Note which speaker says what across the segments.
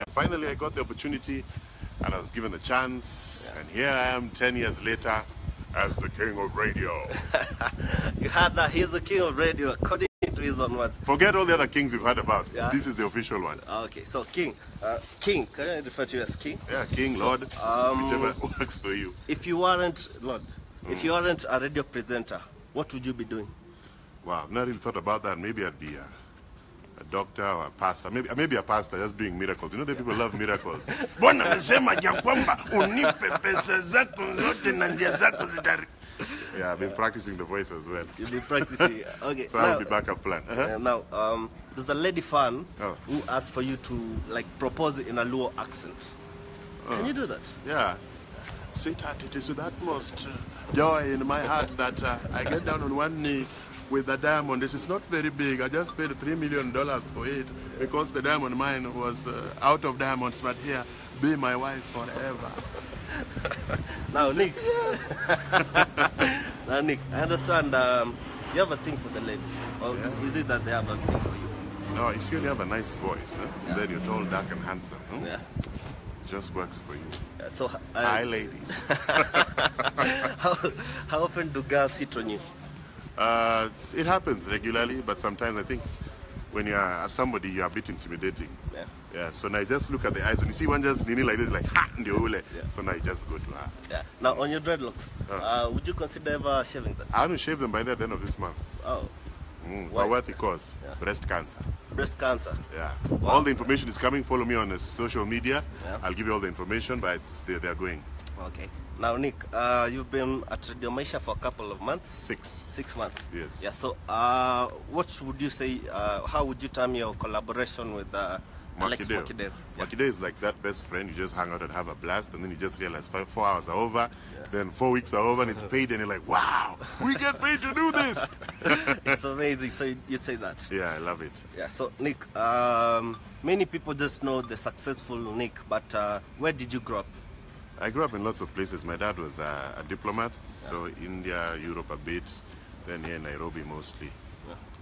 Speaker 1: Finally, I got the opportunity and I was given the chance, and here I am 10 years later as the king of radio.
Speaker 2: You heard that? He's the king of radio, according to his own words.
Speaker 1: Forget all the other kings you've heard about.
Speaker 2: Yeah.
Speaker 1: This is the official one.
Speaker 2: Okay, so king. King, can I refer to you as king?
Speaker 1: Yeah, king, lord, whichever works for you.
Speaker 2: If you weren't, Lord, if you weren't a radio presenter, what would you be doing?
Speaker 1: Wow, I've not really thought about that. Maybe I'd be a doctor or a pastor. Maybe a pastor just doing miracles. You know that people love miracles. Yeah, I've been practicing the voice as well.
Speaker 2: You've been practicing. Okay.
Speaker 1: So I'll be backup plan.
Speaker 2: Now, there's the lady fan who asked for you to propose in a Luo accent. Can you do that?
Speaker 1: Yeah. Sweetheart, it is with utmost joy in my heart that I get down on one knee with the diamond. This is not very big. I just paid $3 million for it because the diamond mine was out of diamonds. But here, be my wife forever.
Speaker 2: Now, Nick.
Speaker 1: Yes.
Speaker 2: Now, Nick, I understand you have a thing for the ladies. Or is it that they have a thing for you?
Speaker 1: No, you see, you have a nice voice. Huh?
Speaker 2: Yeah.
Speaker 1: Then you're tall, dark, and handsome. Huh?
Speaker 2: Yeah.
Speaker 1: Just works for you.
Speaker 2: So,
Speaker 1: hi, ladies.
Speaker 2: how often do girls hit on you?
Speaker 1: It happens regularly, but sometimes I think when you are somebody, you are a bit intimidating.
Speaker 2: Yeah.
Speaker 1: Yeah. So now you just look at the eyes, and you see one just leaning like this, like ha, yeah. So now you just go to her.
Speaker 2: Yeah. Now on your dreadlocks, would you consider ever shaving them?
Speaker 1: I want to shave them by the end of this month.
Speaker 2: Oh.
Speaker 1: For a worthy cause, breast cancer.
Speaker 2: Breast cancer.
Speaker 1: Yeah.
Speaker 2: Wow.
Speaker 1: All the information is coming. Follow me on social media.
Speaker 2: Yeah.
Speaker 1: I'll give you all the information, but they're going.
Speaker 2: Okay. Now, Nick, you've been at Radio Maisha for a couple of months. 6 months.
Speaker 1: Yes.
Speaker 2: Yeah. So, what would you say? How would you term your collaboration with Alex Makideo?
Speaker 1: Makideo is like that best friend. You just hang out and have a blast, and then you just realize 4 hours are over, then 4 weeks are over, and it's paid, and you're like, wow, we get paid to do this.
Speaker 2: It's amazing. So you'd say that?
Speaker 1: Yeah, I love it.
Speaker 2: Yeah. So, Nick, many people just know the successful Nick, but where did you grow up?
Speaker 1: I grew up in lots of places. My dad was a diplomat, so India, Europe a bit, then here in Nairobi mostly.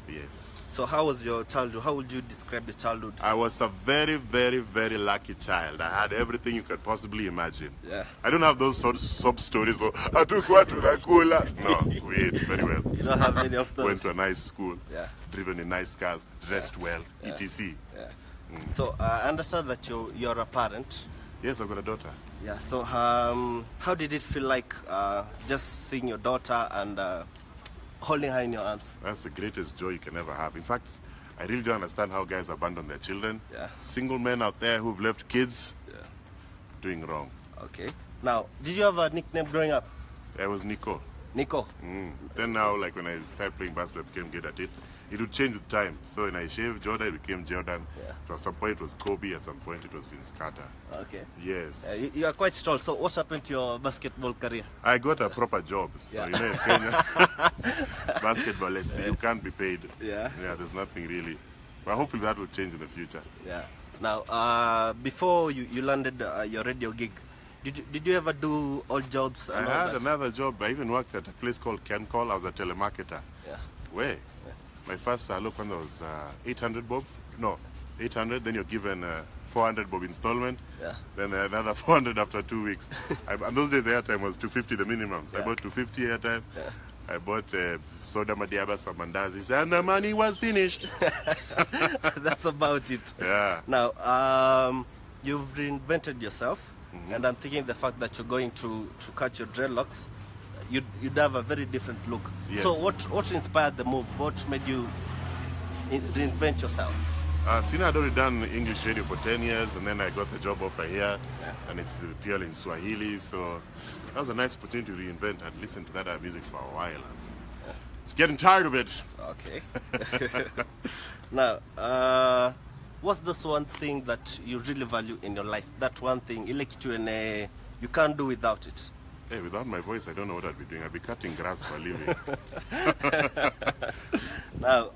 Speaker 1: Yes.
Speaker 2: So how was your childhood? How would you describe your childhood?
Speaker 1: I was a very, very, very lucky child. I had everything you could possibly imagine.
Speaker 2: Yeah.
Speaker 1: I don't have those sort of sob stories for I took what to the cooler. No, we ate very well.
Speaker 2: You don't have any of those?
Speaker 1: Went to a nice school, driven in nice cars, dressed well, etc.
Speaker 2: Yeah. So I understand that you're a parent.
Speaker 1: Yes, I've got a daughter.
Speaker 2: Yeah, so how did it feel like just seeing your daughter and holding her in your arms?
Speaker 1: That's the greatest joy you can ever have. In fact, I really don't understand how guys abandon their children.
Speaker 2: Yeah.
Speaker 1: Single men out there who've left kids doing wrong.
Speaker 2: Okay. Now, did you have a nickname growing up?
Speaker 1: I was Nico.
Speaker 2: Nico?
Speaker 1: Then now, like when I started playing basketball, I became good at it. It would change with time. So when I shaved Jordan, it became Jordan. Yeah. At some point it was Kobe, at some point it was Vince Carter.
Speaker 2: Okay.
Speaker 1: Yes.
Speaker 2: You are quite tall. So what happened to your basketball career?
Speaker 1: I got a proper job. So you know in Kenya, basketball, you can't be paid.
Speaker 2: Yeah.
Speaker 1: Yeah, there's nothing really. But hopefully that will change in the future.
Speaker 2: Yeah. Now, before you landed your radio gig, did you ever do odd jobs?
Speaker 1: I had another job. I even worked at a place called Ken Call. I was a telemarketer.
Speaker 2: Yeah.
Speaker 1: Where? My first look when there was 800 bob. No, 800. Then you're given 400 bob installment. Yeah. Then another 400 after 2 weeks. And those days the airtime was 250 the minimum. So I bought 250 airtime. Yeah. I bought soda madiaba, some mandazis, and the money was finished.
Speaker 2: That's about it.
Speaker 1: Yeah.
Speaker 2: Now, you've reinvented yourself, and I'm thinking the fact that you're going to cut your dreadlocks, you'd have a very different look.
Speaker 1: Yes.
Speaker 2: So what inspired the move? What made you reinvent yourself?
Speaker 1: I'd already done English radio for 10 years, and then I got the job offer here, and it's purely in Swahili, so that was a nice opportunity to reinvent. I'd listened to that music for a while. I was getting tired of it.
Speaker 2: Okay. Now, what's this one thing that you really value in your life? That one thing, you can't do without it.
Speaker 1: Hey, without my voice, I don't know what I'd be doing. I'd be cutting grass for a living.
Speaker 2: Now,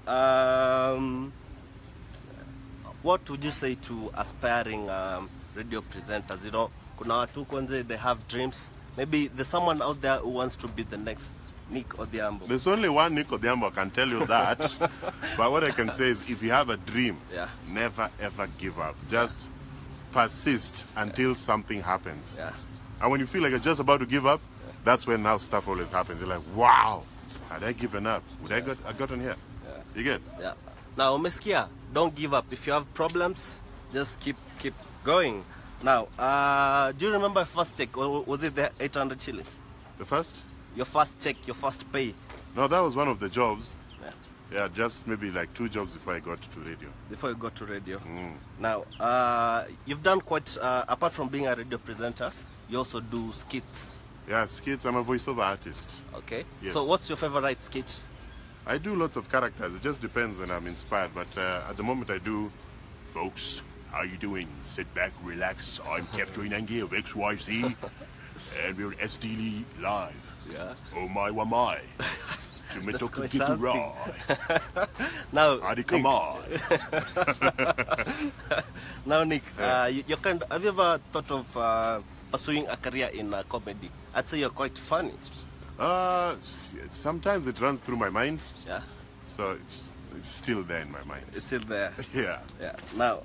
Speaker 2: what would you say to aspiring radio presenters? You know, kuna watu kwanza, they have dreams. Maybe there's someone out there who wants to be the next Nick Odhiambo.
Speaker 1: There's only one Nick Odhiambo, I can tell you that. But what I can say is, if you have a dream, never ever give up. Just persist until something happens.
Speaker 2: Yeah.
Speaker 1: And when you feel like you're just about to give up, that's when now stuff always happens. You're like, wow, had I given up? Would I gotten here?
Speaker 2: Yeah.
Speaker 1: You get?
Speaker 2: Yeah. Now, Meskia, don't give up. If you have problems, just keep going. Now, do you remember your first check? Or was it the 800 shillings?
Speaker 1: The first?
Speaker 2: Your first check, your first pay.
Speaker 1: No, that was one of the jobs.
Speaker 2: Yeah.
Speaker 1: Yeah, just maybe like 2 jobs before I got to radio.
Speaker 2: Before you got to radio. Now, you've done quite, apart from being a radio presenter, you also do skits.
Speaker 1: Yeah, skits. I'm a voiceover artist.
Speaker 2: Okay.
Speaker 1: Yes.
Speaker 2: So what's your favorite skit?
Speaker 1: I do lots of characters. It just depends when I'm inspired. But at the moment I do, folks, how you doing? Sit back, relax. I'm Kev Joinangi of XYZ. And we're SDL live.
Speaker 2: Yeah.
Speaker 1: Oh my, wa my. Tumetoka Kikura.
Speaker 2: Now,
Speaker 1: Adi come on.
Speaker 2: Now, Nick, you have you ever thought of pursuing a career in comedy? I'd say you're quite funny.
Speaker 1: Sometimes it runs through my mind.
Speaker 2: Yeah.
Speaker 1: So it's still there in my mind.
Speaker 2: It's still there.
Speaker 1: Yeah.
Speaker 2: Yeah. Now,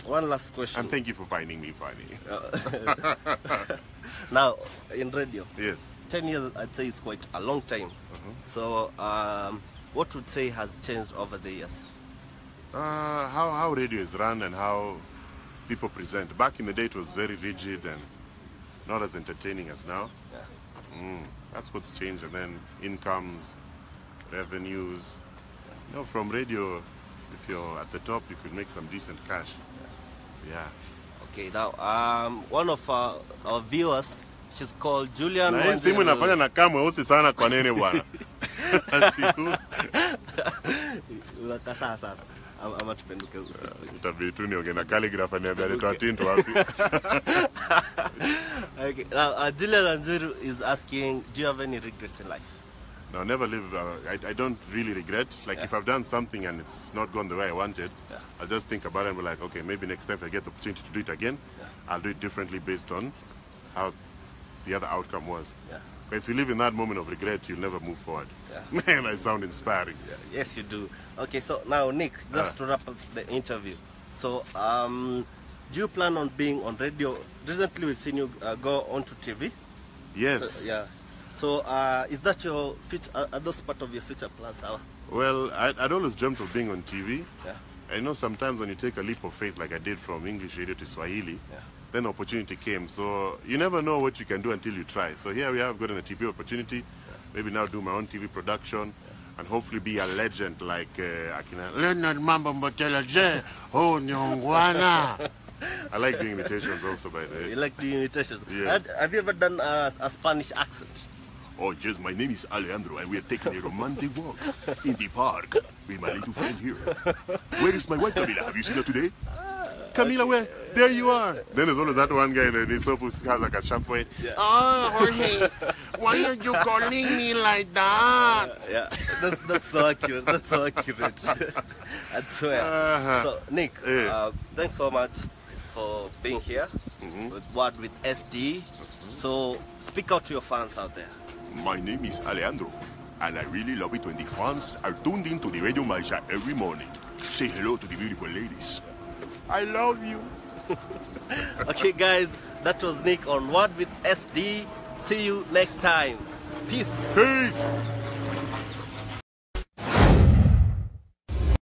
Speaker 2: one last question.
Speaker 1: And thank you for finding me funny.
Speaker 2: Now, in radio.
Speaker 1: Yes.
Speaker 2: 10 years, I'd say it's quite a long time. So, what would say has changed over the years?
Speaker 1: How radio is run and how people present. Back in the day, it was very rigid and not as entertaining as now.
Speaker 2: Yeah.
Speaker 1: That's what's changed. And then incomes, revenues. You know, from radio, if you're at the top, you could make some decent cash. Yeah.
Speaker 2: Okay, now, one of our viewers, she's called Julian.
Speaker 1: Na hii simu inafanya na kama mweusi sana kwa nini bwana?
Speaker 2: Unakasa sasa. Ama tupenduke.
Speaker 1: Itabidi tu niongee na calligrapher niambia alitoa tinto wapi.
Speaker 2: Okay. Now, Julian Anjuru is asking, do you have any regrets in life?
Speaker 1: No, never live. I don't really regret. Like if I've done something and it's not gone the way I wanted, I'll just think about it and be like, okay, maybe next time if I get the opportunity to do it again, I'll do it differently based on how the other outcome was.
Speaker 2: Yeah.
Speaker 1: But if you live in that moment of regret, you'll never move forward. Yeah. Man, I sound inspiring.
Speaker 2: Yeah. Yes, you do. Okay, so now, Nick, just to wrap up the interview. So, do you plan on being on radio? Recently, we've seen you go onto TV.
Speaker 1: Yes.
Speaker 2: So, yeah. So, is that your future? Are those part of your future plans?
Speaker 1: Well, I'd always dreamt of being on TV.
Speaker 2: Yeah.
Speaker 1: I know sometimes when you take a leap of faith, like I did from English radio to Swahili, then the opportunity came. So you never know what you can do until you try. So here we have gotten a TV opportunity. Maybe now do my own TV production and hopefully be a legend like Akina Leonard Mambo Mbotela J. Oh, Nyongwana. I like doing imitations also, by the way.
Speaker 2: You like doing imitations?
Speaker 1: Yes.
Speaker 2: Have you ever done a Spanish accent?
Speaker 1: Oh, yes, my name is Alejandro, and we are taking a romantic walk in the park with my little friend here. Where is my wife, Camila? Have you seen her today? Camila, where? There you are. Then there's always that one guy that is supposed to have like a sharp way. Yeah. Oh, Jorge, why are you calling me like that?
Speaker 2: Yeah, that's so accurate. That's so accurate. I swear. So, Nick, thanks so much for being here with Word with SD. So, speak out to your fans out there.
Speaker 1: My name is Alejandro, and I really love it when the fans are tuned in to the Radio Maisha every morning. Say hello to the beautiful ladies. I love you.
Speaker 2: Okay, guys, that was Nick on Word with SD. See you next time. Peace.
Speaker 1: Peace.